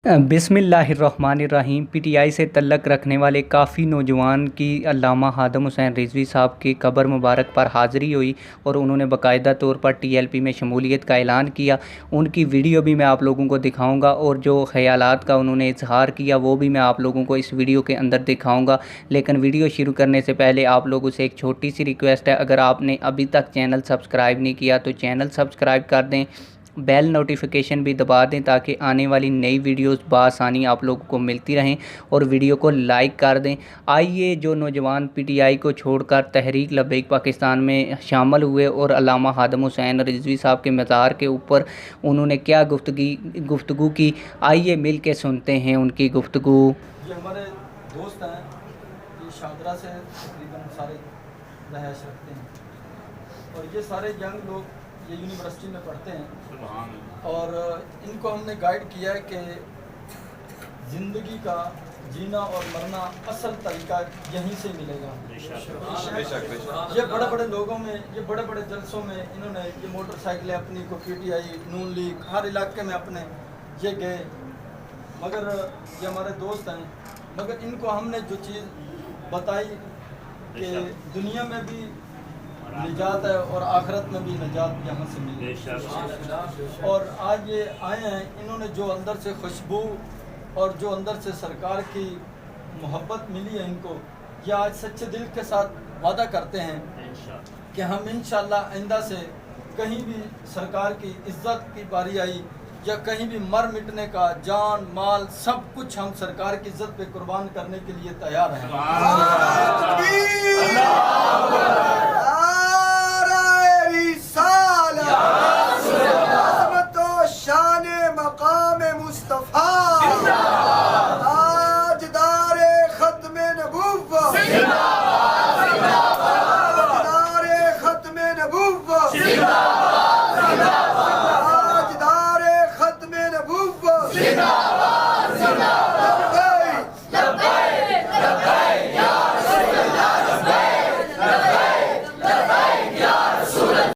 बिस्मिल्लाहिर्रहमानिर्रहीम। पीटीआई से तल्लुक़ रखने वाले काफ़ी नौजवान की अल्लामा हादम हुसैन रिजवी साहब की कब्र मुबारक पर हाज़िरी हुई और उन्होंने बाकायदा तौर पर टीएलपी में शमूलियत का ऐलान किया। उनकी वीडियो भी मैं आप लोगों को दिखाऊंगा और जो ख़यालात का उन्होंने इजहार किया वो भी मैं आप लोगों को इस वीडियो के अंदर दिखाऊंगा। लेकिन वीडियो शुरू करने से पहले आप लोगों से एक छोटी सी रिक्वेस्ट है, अगर आपने अभी तक चैनल सब्सक्राइब नहीं किया तो चैनल सब्सक्राइब कर दें, बेल नोटिफिकेशन भी दबा दें ताकि आने वाली नई वीडियोस बआसानी आप लोगों को मिलती रहें और वीडियो को लाइक कर दें। आइए, जो नौजवान पीटीआई को छोड़कर तहरीक लब्बैक पाकिस्तान में शामिल हुए और अल्लामा हादम हुसैन रिजवी साहब के मज़ार के ऊपर उन्होंने क्या गुफ्तगू की, आइए मिल के सुनते हैं उनकी गुफ्तगू। ये हमारे दोस्त हैं, ये शादरा से तकरीबन सारे रहायश रखते हैं और ये सारे यंग लोग ये यूनिवर्सिटी में पढ़ते हैं और इनको हमने गाइड किया है कि ज़िंदगी का जीना और मरना असल तरीका यहीं से मिलेगा। ये बड़े बड़े लोगों में, ये बड़े बड़े जलसों में इन्होंने ये मोटरसाइकिलें अपनी को पीटीआई, नून लीग हर इलाके में अपने ये गए, मगर ये हमारे दोस्त हैं, मगर इनको हमने जो चीज़ बताई कि दुनिया में भी निजात है और आखिरत में भी निजात यहाँ से मिली। और आज ये आए हैं, इन्होंने जो अंदर से खुशबू और जो अंदर से सरकार की मोहब्बत मिली है इनको, ये आज सच्चे दिल के साथ वादा करते हैं कि हम इंशाअल्लाह आइंदा से कहीं भी सरकार की इज्जत की बारी आई या कहीं भी मर मिटने का, जान माल सब कुछ हम सरकार की इज्जत पे कुर्बान करने के लिए तैयार हैं।